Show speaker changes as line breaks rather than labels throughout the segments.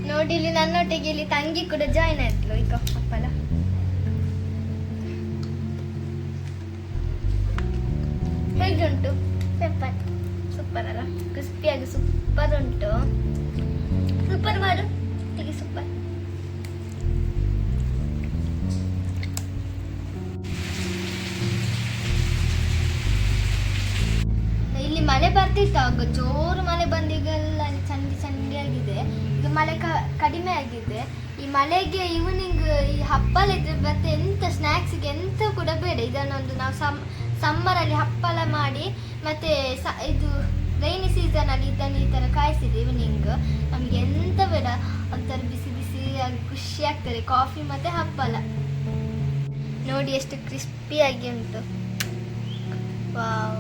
ನೋಡಿ ಇಲ್ಲಿ ನನ್ನೊಟ್ಟಿಗೆ ಇಲ್ಲಿ ತಂಗಿ ಕೂಡ ಜಾಯ್ನ್ ಆಯ್ತು ಈಗ ಹಪ್ಪಳ. ಹೇಗುಂಟು? ಪೆಪ್ಪರ್ ಸೂಪರ್ ಅಲ್ಲ, ಕ್ರಿಸ್ಪಿಯಾಗಿ ಸೂಪರ್ ಉಂಟು. ಸೂಪರ್ ಮಾಡು ಹೀಗೆ ಸೂಪರ್. ಇಲ್ಲಿ ಮಳೆ ಬರ್ತಿತ್ತು ಆಗ, ಜೋರು ಮಳೆ ಬಂದೀಗೆಲ್ಲ ಚಂಡಿ ಚಂಡಿ ಆಗಿದೆ. ಈಗ ಮಳೆ ಕಡಿಮೆ ಆಗಿದೆ. ಈ ಮಳೆಗೆ ಈವ್ನಿಂಗ್ ಈ ಹಪ್ಪಳ ಇದ್ರೆ ಮತ್ತೆ ಎಂತ ಸ್ನ್ಯಾಕ್ಸಿಗೆ ಎಂತ ಕೂಡ ಬೇಡ. ಇದನ್ನೊಂದು ನಾವು ಸಮ್ಮರಲ್ಲಿ ಹಪ್ಪಳ ಮಾಡಿ ಮತ್ತೆ ಇದು ರೈನಿ ಸೀಸನಲ್ಲಿ ಇದನ್ನು ಈ ಥರ ಕಾಯಿಸಿದೆ ಈವ್ನಿಂಗ್. ನಮಗೆ ಎಂತ ಬೇಡ, ಒಂಥರ ಬಿಸಿ ಬಿಸಿ ಆಗಿ ಖುಷಿ ಆಗ್ತದೆ ಕಾಫಿ ಮತ್ತೆ ಹಪ್ಪಳ. ನೋಡಿ ಎಷ್ಟು ಕ್ರಿಸ್ಪಿಯಾಗಿ ಉಂಟು. ವಾವ್,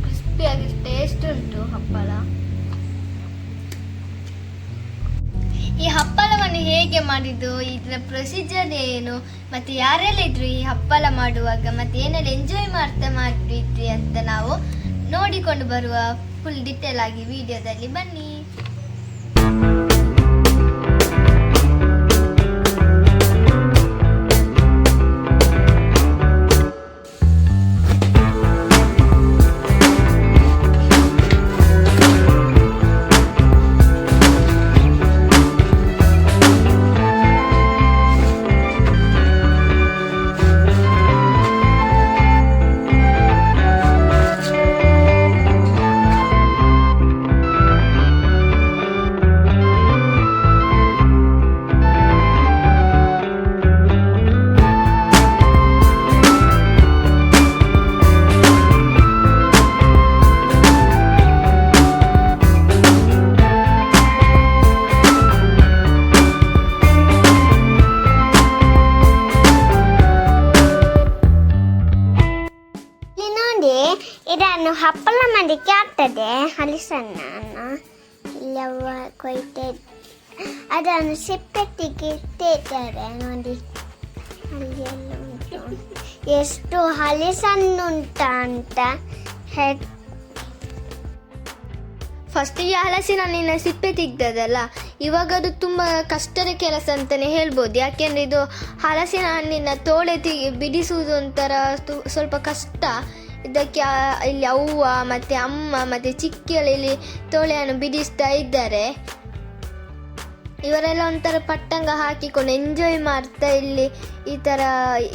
ಕ್ರಿಸ್ಪಿಯಾಗಿ ಟೇಸ್ಟ್ ಉಂಟು ಹಪ್ಪಳ. ಈ ಹಪ್ಪಳವನ್ನು ಹೇಗೆ ಮಾಡಿದ್ದು, ಇದರ ಪ್ರೊಸೀಜರ್ ಏನು, ಮತ್ತೆ ಯಾರೆಲ್ಲ ಇದ್ರು ಈ ಹಪ್ಪಳ ಮಾಡುವಾಗ, ಮತ್ತೆ ಏನೆಲ್ಲ ಎಂಜಾಯ್ ಮಾಡಿದ್ವಿ ಅಂತ ನಾವು ನೋಡಿಕೊಂಡು ಬರುವ ಫುಲ್ ಡಿಟೇಲ್ ಆಗಿ ವಿಡಿಯೋದಲ್ಲಿ. ಬನ್ನಿ.
ಇದನ್ನು ಹಪ್ಪಳ ಮಾಡಲಿಕ್ಕೆ ಆಗ್ತದೆ. ಹಲಸನ್ನು ಇಲ್ಲವ ಕೊಯ್ತೆ ಅದನ್ನು ಸಿಪ್ಪೆಟ್ಟಿಗೆ ಇಟ್ಟಿದ್ದಾರೆ ನೋಡಿ. ಅಲ್ಲಿ ಎಲ್ಲ ಉಂಟು, ಎಷ್ಟು ಹಲಸನ್ನುಂಟ ಅಂತ.
ಫಸ್ಟಿಗೆ ಹಲಸಿನ ಹಣ್ಣಿನ ಸಿಪ್ಪೆ ತೆಗ್ದದಲ್ಲ, ಇವಾಗ ಅದು ತುಂಬ ಕಷ್ಟದ ಕೆಲಸ ಅಂತಲೇ ಹೇಳ್ಬೋದು. ಯಾಕೆಂದರೆ ಇದು ಹಲಸಿನ ಹಣ್ಣಿನ ತೋಳೆ ಬಿಡಿಸುವುದು ಒಂಥರ ಸ್ವಲ್ಪ ಕಷ್ಟ. ಇದಕ್ಕೆ ಇಲ್ಲಿ ಅವ್ವ ಮತ್ತು ಅಮ್ಮ ಮತ್ತು ಚಿಕ್ಕಲ್ಲಿ ತೋಳೆಯನ್ನು ಬಿಡಿಸ್ತಾ ಇದ್ದಾರೆ. ಇವರೆಲ್ಲ ಒಂಥರ ಪಟ್ಟಂಗ ಹಾಕಿಕೊಂಡು ಎಂಜಾಯ್ ಮಾಡ್ತಾ ಇಲ್ಲಿ ಈ ಥರ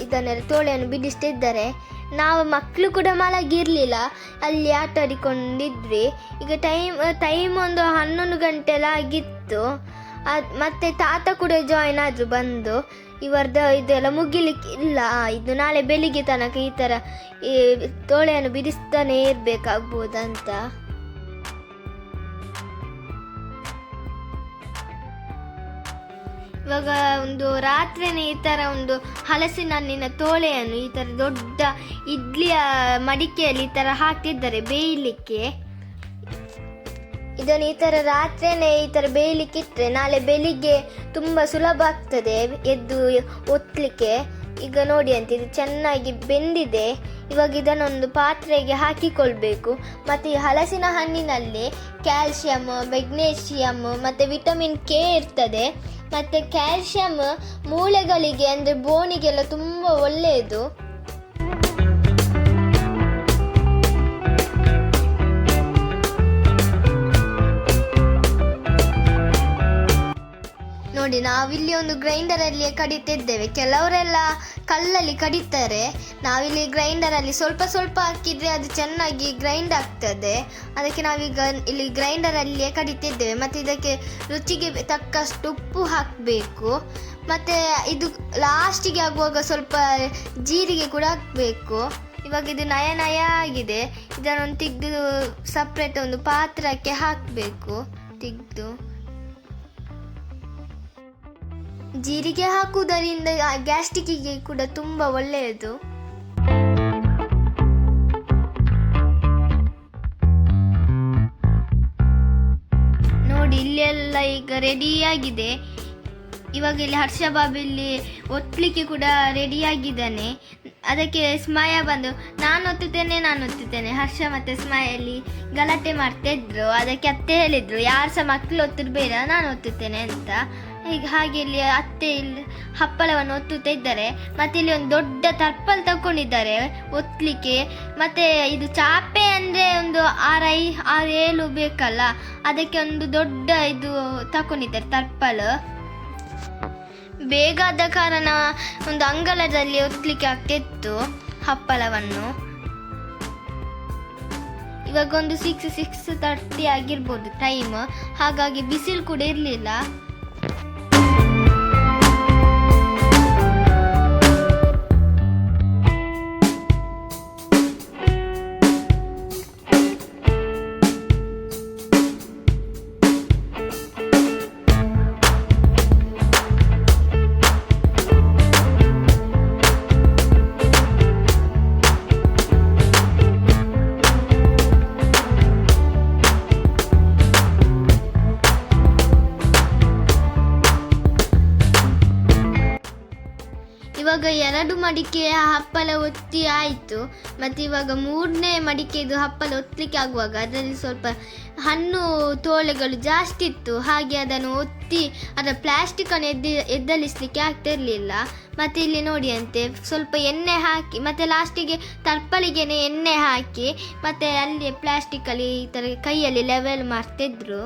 ಇದನ್ನೆಲ್ಲ ತೋಳೆಯನ್ನು ಬಿಡಿಸ್ತಾ ಇದ್ದಾರೆ. ನಾವು ಮಕ್ಕಳು ಕೂಡ ಮಲಗಿರಲಿಲ್ಲ, ಅಲ್ಲಿ ಆಟ ಆಡಿಕೊಂಡಿದ್ವಿ. ಈಗ ಟೈಮ್ ಒಂದು 11 ಗಂಟೆ ಎಲ್ಲ ಆಗಿತ್ತು. ಮತ್ತು ತಾತ ಕೂಡ ಜಾಯಿನ್ ಆದರು ಬಂದು. ಇವರದ್ದು ಇದೆಲ್ಲ ಮುಗಿಲಿಕ್ಕಿಲ್ಲ, ಇದು ನಾಳೆ ಬೆಳಿಗ್ಗೆ ತನಕ ಈ ಥರ ಈ ತೋಳೆಯನ್ನು ಬಿಡಿಸ್ತಾನೆ ಇರಬೇಕಾಗ್ಬೋದಂತ. ಇವಾಗ ಒಂದು ರಾತ್ರಿನೇ ಈ ಥರ ಒಂದು ಹಲಸಿನ ಹಣ್ಣಿನ ತೋಳೆಯನ್ನು ಈ ಥರ ದೊಡ್ಡ ಇಡ್ಲಿಯ ಮಡಿಕೆಯಲ್ಲಿ ಈ ಥರ ಹಾಕ್ತಿದ್ದಾರೆ ಬೇಯಲಿಕ್ಕೆ. ಇದನ್ನು ಈ ಥರ ರಾತ್ರಿನೇ ಈ ಥರ ಬೇಯಲಿಕ್ಕೆ ಇಟ್ಟರೆ ನಾಳೆ ಬೆಳಿಗ್ಗೆ ತುಂಬ ಸುಲಭ ಆಗ್ತದೆ ಎದ್ದು ಒತ್ತಲಿಕ್ಕೆ. ಈಗ ನೋಡಿ ಅಂತ ಇದು ಚೆನ್ನಾಗಿ ಬೆಂದಿದೆ. ಇವಾಗ ಇದನ್ನೊಂದು ಪಾತ್ರೆಗೆ ಹಾಕಿಕೊಳ್ಬೇಕು. ಮತ್ತು ಈ ಹಲಸಿನ ಹಣ್ಣಿನಲ್ಲಿ ಕ್ಯಾಲ್ಶಿಯಮ್, ಮೆಗ್ನೇಷಿಯಮ್ ಮತ್ತು ವಿಟಮಿನ್ ಕೆ ಇರ್ತದೆ. ಮತ್ತು ಕ್ಯಾಲ್ಶಿಯಮ್ ಮೂಳೆಗಳಿಗೆ ಅಂದರೆ ಬೋನಿಗೆಲ್ಲ ತುಂಬ ಒಳ್ಳೆಯದು. ನೋಡಿ ನಾವಿಲ್ಲಿ ಒಂದು ಗ್ರೈಂಡರಲ್ಲಿ ಕಡಿತಿದ್ದೇವೆ. ಕೆಲವರೆಲ್ಲ ಕಲ್ಲಲ್ಲಿ ಕಡಿತಾರೆ, ನಾವಿಲ್ಲಿ ಗ್ರೈಂಡರಲ್ಲಿ ಸ್ವಲ್ಪ ಸ್ವಲ್ಪ ಹಾಕಿದರೆ ಅದು ಚೆನ್ನಾಗಿ ಗ್ರೈಂಡ್ ಆಗ್ತದೆ. ಅದಕ್ಕೆ ನಾವೀಗ ಇಲ್ಲಿ ಗ್ರೈಂಡರಲ್ಲಿಯೇ ಕಡಿತಿದ್ದೇವೆ. ಮತ್ತು ಇದಕ್ಕೆ ರುಚಿಗೆ ತಕ್ಕಷ್ಟು ಉಪ್ಪು ಹಾಕಬೇಕು. ಮತ್ತು ಇದು ಲಾಸ್ಟಿಗೆ ಆಗುವಾಗ ಸ್ವಲ್ಪ ಜೀರಿಗೆ ಕೂಡ ಹಾಕಬೇಕು. ಇವಾಗ ಇದು ನಯ ಆಗಿದೆ. ಇದನ್ನೊಂದು ತೆಗೆದು ಸಪ್ರೇಟ್ ಒಂದು ಪಾತ್ರಕ್ಕೆ ಹಾಕಬೇಕು. ತೆಗೆದು ಜೀರಿಗೆ ಹಾಕುವುದರಿಂದ ಗ್ಯಾಸ್ಟ್ರಿಕ್ಕಿಗೆ ಕೂಡ ತುಂಬ ಒಳ್ಳೆಯದು. ನೋಡಿ ಇಲ್ಲೆಲ್ಲ ಈಗ ರೆಡಿಯಾಗಿದೆ. ಇವಾಗ ಇಲ್ಲಿ ಹರ್ಷ ಬಾಬು ಇಲ್ಲಿ ಒತ್ತಲಿಕ್ಕೆ ಕೂಡ ರೆಡಿಯಾಗಿದ್ದಾನೆ. ಅದಕ್ಕೆ ಸ್ಮಯ ಬಂದು ನಾನು ಒತ್ತುತ್ತೇನೆ. ಹರ್ಷ ಮತ್ತು ಸ್ಮಯಲ್ಲಿ ಗಲಾಟೆ ಮಾಡ್ತಾ ಇದ್ರು. ಅದಕ್ಕೆ ಅತ್ತೆ ಹೇಳಿದ್ರು, ಯಾರು ಸಹ ಮಕ್ಕಳು ಒತ್ತಿರ್ಬೇಡ, ನಾನು ಒತ್ತುತ್ತೇನೆ ಅಂತ. ಈಗ ಹಾಗೆ ಇಲ್ಲಿ ಅತ್ತೆ ಇಲ್ಲಿ ಹಪ್ಪಳವನ್ನು ಒತ್ತುತ್ತಾ ಇದ್ದಾರೆ. ಮತ್ತು ಇಲ್ಲಿ ಒಂದು ದೊಡ್ಡ ತರ್ಪಲ್ ತಗೊಂಡಿದ್ದಾರೆ ಒತ್ತಲಿಕ್ಕೆ. ಮತ್ತು ಇದು ಚಾಪೆ ಅಂದರೆ ಒಂದು 6-7 ಬೇಕಲ್ಲ, ಅದಕ್ಕೆ ಒಂದು ದೊಡ್ಡ ಇದು ತಗೊಂಡಿದ್ದಾರೆ ತರ್ಪಲ್. ಬೇಗ ಆದ ಕಾರಣ ಒಂದು ಅಂಗಳದಲ್ಲಿ ಒತ್ತಲಿಕ್ಕೆ ಆಗ್ತಿತ್ತು ಹಪ್ಪಳವನ್ನು. ಇವಾಗ ಒಂದು 6:30 ಆಗಿರ್ಬೋದು ಟೈಮ್, ಹಾಗಾಗಿ ಬಿಸಿಲು ಕೂಡ ಇರಲಿಲ್ಲ. ಇವಾಗ 2 ಮಡಿಕೆ ಹಪ್ಪಳ ಒತ್ತಿ ಆಯಿತು. ಮತ್ತು ಇವಾಗ 3ನೇ ಮಡಿಕೆದು ಹಪ್ಪಳ ಒತ್ತಲಿಕ್ಕೆ ಆಗುವಾಗ ಅದರಲ್ಲಿ ಸ್ವಲ್ಪ ಹಣ್ಣು ತೋಳೆಗಳು ಜಾಸ್ತಿ ಇತ್ತು. ಹಾಗೆ ಅದನ್ನು ಒತ್ತಿ ಅದರ ಪ್ಲ್ಯಾಸ್ಟಿಕ್ಕನ್ನು ಎದ್ದಲಿಸಲಿಕ್ಕೆ ಆಗ್ತಾ ಇರಲಿಲ್ಲ. ಮತ್ತು ಇಲ್ಲಿ ನೋಡಿ ಅಂತೆ ಸ್ವಲ್ಪ ಎಣ್ಣೆ ಹಾಕಿ, ಮತ್ತು ಲಾಸ್ಟಿಗೆ ತರ್ಪಲಿಗೆ ಎಣ್ಣೆ ಹಾಕಿ, ಮತ್ತು ಅಲ್ಲಿ ಪ್ಲ್ಯಾಸ್ಟಿಕ್ಕಲ್ಲಿ ಈ ಥರ ಕೈಯಲ್ಲಿ ಲೆವೆಲ್ ಮಾಡ್ತಿದ್ರು.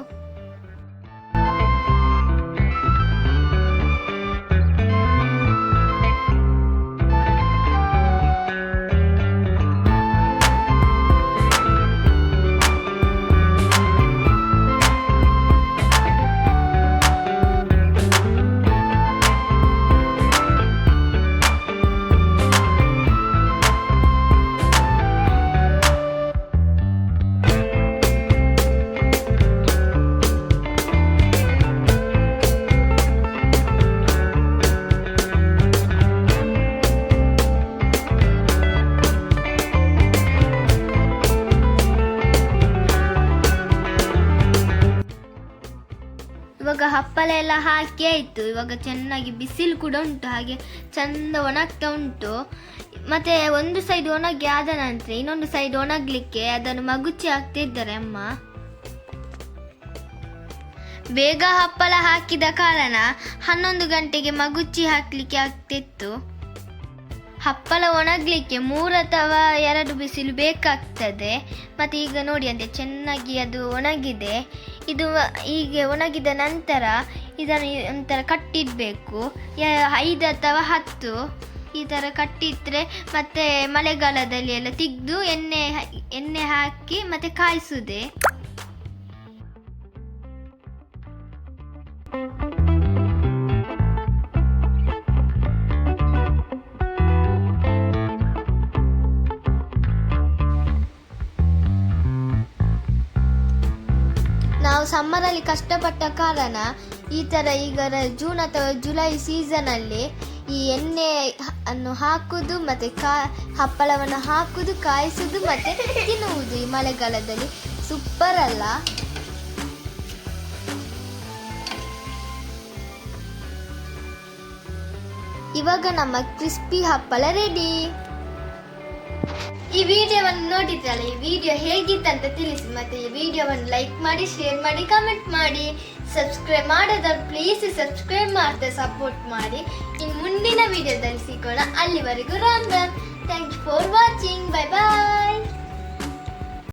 ಇವಾಗ ಹಪ್ಪಳ ಎಲ್ಲ ಹಾಕಿ ಆಯಿತು. ಇವಾಗ ಚೆನ್ನಾಗಿ ಬಿಸಿಲು ಕೂಡ ಉಂಟು, ಹಾಗೆ ಚೆಂದ ಒಣಗ್ತಾ ಉಂಟು. ಮತ್ತು ಒಂದು ಸೈಡ್ ಒಣಗಿ ಆದ ನಂತರ ಇನ್ನೊಂದು ಸೈಡ್ ಒಣಗಲಿಕ್ಕೆ ಅದನ್ನು ಮಗುಚಿ ಹಾಕ್ತಿದ್ದಾರೆ ಅಮ್ಮ. ಬೇಗ ಹಪ್ಪಳ ಹಾಕಿದ ಕಾರಣ 11 ಗಂಟೆಗೆ ಮಗುಚಿ ಹಾಕಲಿಕ್ಕೆ ಆಗ್ತಿತ್ತು. ಹಪ್ಪಳ ಒಣಗಲಿಕ್ಕೆ 3 ಅಥವಾ 2 ಬಿಸಿಲು ಬೇಕಾಗ್ತದೆ. ಮತ್ತು ಈಗ ನೋಡಿ ಅಂತೆ ಚೆನ್ನಾಗಿ ಅದು ಒಣಗಿದೆ. ಇದು ಹೀಗೆ ಒಣಗಿದ ನಂತರ ಇದನ್ನು ಒಂಥರ ಕಟ್ಟಿಡಬೇಕು, 5 ಅಥವಾ 10 ಈ ಥರ ಕಟ್ಟಿಟ್ಟರೆ ಮತ್ತು ಮಳೆಗಾಲದಲ್ಲಿ ಎಲ್ಲ ತೆಗೆದು ಎಣ್ಣೆ ಹಾಕಿ ಮತ್ತು ಕಾಯಿಸುವುದೇ. ನಾವು ಸಮ್ಮರಲ್ಲಿ ಕಷ್ಟಪಟ್ಟ ಕಾರಣ ಈ ಥರ ಈಗ ಜೂನ್ ಅಥವಾ ಜುಲೈ ಸೀಸನಲ್ಲಿ ಈ ಎಣ್ಣೆ ಅನ್ನು ಹಾಕುವುದು ಮತ್ತು ಹಪ್ಪಳವನ್ನು ಹಾಕುವುದು, ಕಾಯಿಸುವುದು ಮತ್ತು ತಿನ್ನುವುದು ಈ ಮಳೆಗಾಲದಲ್ಲಿ ಸೂಪರ್ ಅಲ್ಲ? ಇವಾಗ ನಮ್ಮ ಕ್ರಿಸ್ಪಿ ಹಪ್ಪಳ ರೆಡಿ. ಈ ವಿಡಿಯೋವನ್ನು ನೋಡಿದ್ರಲ್ಲ, ಈ ವಿಡಿಯೋ ಹೇಗಿತ್ತಂತ ತಿಳಿಸಿ. ಮತ್ತು ಈ ವಿಡಿಯೋವನ್ನು ಲೈಕ್ ಮಾಡಿ, ಶೇರ್ ಮಾಡಿ, ಕಮೆಂಟ್ ಮಾಡಿ. ಸಬ್ಸ್ಕ್ರೈಬ್ ಮಾಡೋದನ್ನು ಪ್ಲೀಸ್ ಸಬ್ಸ್ಕ್ರೈಬ್ ಮಾಡ್ತಾ ಸಪೋರ್ಟ್ ಮಾಡಿ. ಇನ್ನು ಮುಂದಿನ ವಿಡಿಯೋದಲ್ಲಿ ಸಿಗೋಣ. ಅಲ್ಲಿವರೆಗೂ ರಾಮ್ ರಾಮ್.